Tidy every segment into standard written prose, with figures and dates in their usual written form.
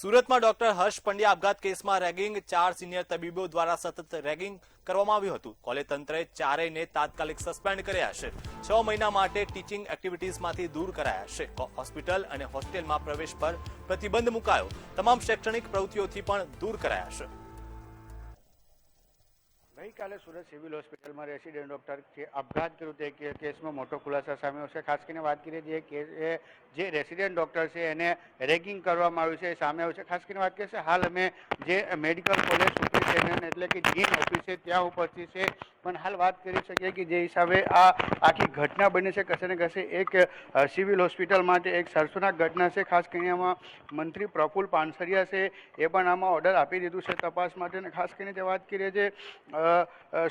સુરતમાં ડોક્ટર હર્ષ પંડ્યા આપઘાત કેસમાં રેગિંગ 4 સિનિયર તબીબો દ્વારા સતત રેગિંગ કરવામાં આવ્યું હતું। કોલેજ તંત્રે ચારેયને તાત્કાલિક સસ્પેન્ડ કર્યા છે। 6 મહિના માટે ટીચિંગ એક્ટિવિટીઝમાંથી દૂર કરાયા છે। હોસ્પિટલ અને હોસ્ટેલમાં પ્રવેશ પર પ્રતિબંધ મુકાયો। તમામ શૈક્ષણિક પ્રવૃત્તિઓથી પણ દૂર કરાયા છે। ગઈકાલે સુરત સિવિલ હોસ્પિટલમાં રેસિડેન્ટ ડોક્ટર જે આપઘાત કર્યું તે કેસમાં મોટો ખુલાસો સામે આવ્યો છે। ખાસ કરીને વાત કરીએ જે રેસિડેન્ટ ડોક્ટર છે એને રેગિંગ કરવામાં આવ્યું છે સામે આવ્યું છે। ખાસ કરીને વાત કરીએ છીએ હાલ અમે જે મેડિકલ કોલેજ સુપ્રિન્ટેન્ડન્ટ એટલે કે ડીન ઓફિસ છે ત્યાં ઉપસ્થિત છે, પણ હાલ વાત કરી શકીએ કે જે હિસાબે આ આખી ઘટના બની છે કશે ને કશે એક સિવિલ હોસ્પિટલ માટે એક સર્જનાક ઘટના છે। ખાસ કરીને આમાં મંત્રી પ્રફુલ પાનસરિયા છે એ પણ આમાં ઓર્ડર આપી દીધું છે તપાસ માટે। અને ખાસ કરીને જે વાત કરીએ છે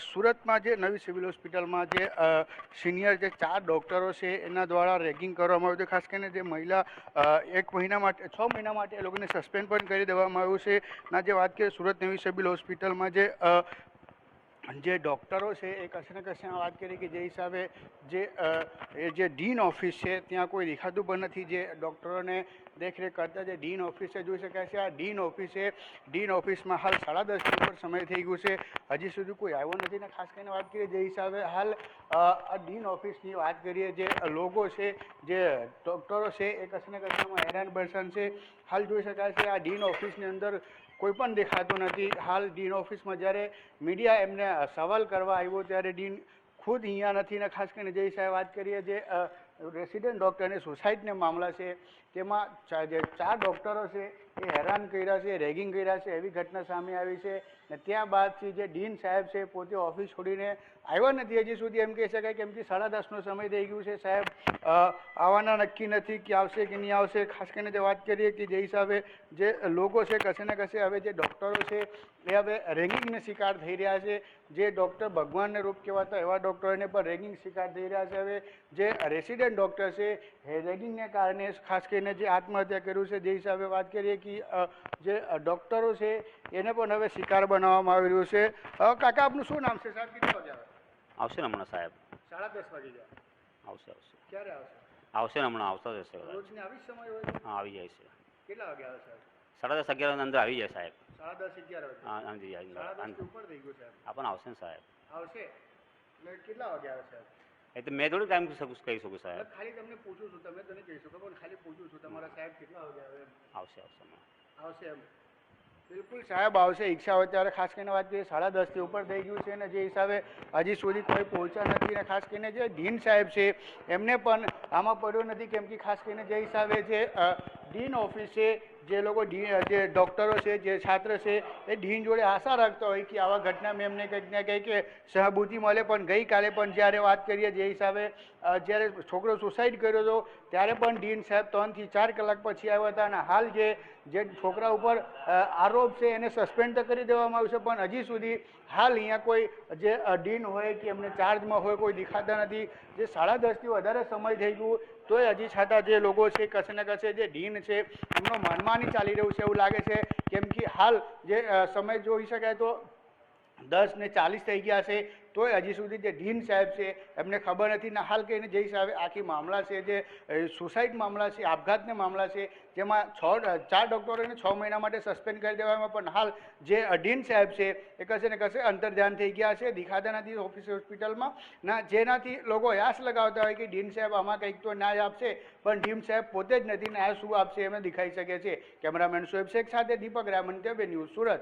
સુરતમાં જે નવી સિવિલ હોસ્પિટલમાં જે સિનિયર જે 4 ડૉક્ટરો છે એના દ્વારા રેગિંગ કરવામાં આવ્યું છે। ખાસ કરીને જે મહિલા 1 મહિના માટે 6 મહિના માટે એ લોકોને સસ્પેન્ડ પણ કરી દેવામાં આવ્યું છે। ના જે વાત કરીએ સુરત નવી સિવિલ હોસ્પિટલમાં જે ડૉક્ટરો છે એ કશે ને કશે વાત કરીએ કે જે હિસાબે જે ડીન ઓફિસ છે ત્યાં કોઈ દેખાતું પણ નથી। જે ડૉક્ટરોને દેખરેખ કરતા જે ડીન ઓફિસ છે જોઈ શકાય છે આ ડીન ઓફિસમાં હાલ 10:30 ઉપર સમય થઈ ગયું છે, હજી સુધી કોઈ આવ્યો નથી। ને ખાસ કરીને વાત કરીએ જે હિસાબે હાલ આ ડીન ઓફિસની વાત કરીએ જે લોકો છે જે ડૉક્ટરો છે એ કશે ને કશે હેરાન પરેશાન છે। હાલ જોઈ શકાય છે આ ડીન ઓફિસની અંદર કોઈ પણ દેખાતું નથી। હાલ ડીન ઓફિસમાં જ્યારે મીડિયા એમને સવાલ કરવા આવ્યો ત્યારે ડીન ખુદ અહીંયા નથી। ને ખાસ કરીને જે હિસાબે વાત કરીએ જે રેસિડેન્ટ ડૉક્ટરને સુસાઇડના મામલા છે તેમાં જે 4 ડૉક્ટરો છે એ હેરાન કર્યા છે, રેગિંગ કર્યા છે એવી ઘટના સામે આવી છે। ને ત્યારબાદથી જે ડીન સાહેબ છે પોતે ઓફિસ છોડીને આવ્યા નથી હજી સુધી એમ કહી શકાય, કેમ કે 10:30નો સમય થઈ ગયું છે। સાહેબ આવવાના નક્કી નથી કે આવશે કે નહીં આવશે। ખાસ કરીને જે વાત કરીએ કે જે હિસાબે જે લોકો છે કશે ને કશે હવે જે ડૉક્ટરો છે એ હવે રેગિંગને શિકાર થઈ રહ્યા છે। જે ડૉક્ટર ભગવાનને રૂપ કહેવાતા એવા ડૉક્ટરોને પણ રેગિંગ શિકાર થઈ રહ્યા છે। હવે જે રેસિડેન્ટ ડૉક્ટર છે એ રેગિંગને કારણે ખાસ કરીને જે આત્મહત્યા કર્યું છે જે હિસાબે વાત કરીએ કે જે ડૉક્ટરો છે એને પણ હવે શિકાર બનાવવામાં આવી રહ્યું છે। કાકા આપનું શું નામ છે સાહેબ? કેટલા વાગે આવશે ને હમણાં સાહેબ? 10:30 વાગે જાય આવશે ક્યારે આવશે? આવશે ને હમણાં આવતા જશે। રોજની આવી જ સમય હોય છે? હા આવી જાય છે। કેટલા વાગે આવે સાહેબ? 10:30 11 અંદર આવી જાય સાહેબ। 10:30 11 વાગે? હા હાજી 10:30 ઉપર થઈ ગયું સાહેબ? હા પણ આવશે ને સાહેબ? આવશે એટલે કેટલા વાગે આવે સાહેબ? એ તો મેં થોડું ટાઈમ કહી શકું સાહેબ। ખાલી તમને પૂછું છું, તમે તો નહીં કહી શકો પણ ખાલી પૂછું છું તમારા સાહેબ કેટલા વાગે આવે એમ? આવશે હમણાં આવશે એમ? બિલકુલ સાહેબ આવશે। ઈચ્છા હોય ત્યારે ખાસ કરીને વાત કરીએ 10:30થી ઉપર થઈ ગયું છે ને જે હિસાબે હજી સુધી કોઈ પહોંચ્યા નથી। અને ખાસ કરીને જે ડીન સાહેબ છે એમને પણ આમાં પડ્યો નથી, કેમ કે ખાસ કરીને જે હિસાબે જે ડીન ઓફિસ છે જે લોકો જે ડૉક્ટરો છે જે છાત્ર છે એ ડીન જોડે આશા રાખતા હોય કે આવા ઘટનામાં એમને કંઈક ને કંઈક સહાનુભૂતિ મળે। પણ ગઈકાલે પણ જ્યારે વાત કરીએ જે હિસાબે જ્યારે છોકરો સુસાઇડ કર્યો હતો ત્યારે પણ ડીન સાહેબ 3 થી 4 કલાક પછી આવ્યા હતા। અને હાલ જે છોકરા ઉપર આરોપ છે એને સસ્પેન્ડ તો કરી દેવામાં આવ્યું છે, પણ હજી સુધી હાલ અહીંયા કોઈ જે ડીન હોય કે એમને ચાર્જમાં હોય કોઈ દેખાતા નથી। જે 10:30થી વધારે સમય થઈ ગયું તોય હજી છતાં જે લોકો છે કશે ને કશે જે ડીન છે એમનો મનમાની ચાલી રહ્યું છે એવું લાગે છે, કેમ કે હાલ જે સમય જોઈ શકાય તો 10:40 થઈ ગયા છે તોય હજી સુધી જે ડીન સાહેબ છે એમને ખબર નથી। ને હાલ કહીને જે હિસાબે આખી મામલા છે જે સુસાઇડ મામલા છે આપઘાતના મામલા છે જેમાં 4 ડૉક્ટરોને 6 મહિના માટે સસ્પેન્ડ કરી દેવામાં, પણ હાલ જે ડીન સાહેબ છે એ કશે ને કશે અંતર્ધ્યાન થઈ ગયા છે, દેખાતા નથી ઓફિસ હોસ્પિટલમાં ના, જેનાથી લોકો યાસ લગાવતા હોય કે ડીન સાહેબ આમાં કંઈક તો ન્યાય આપશે, પણ ડીન સાહેબ પોતે જ નથી ન્યાય શું આપશે એમને દેખાઈ શકે છે। કેમેરામેન શોએબ શેખ સાથે દીપક રામન, ન્યૂઝ સુરત।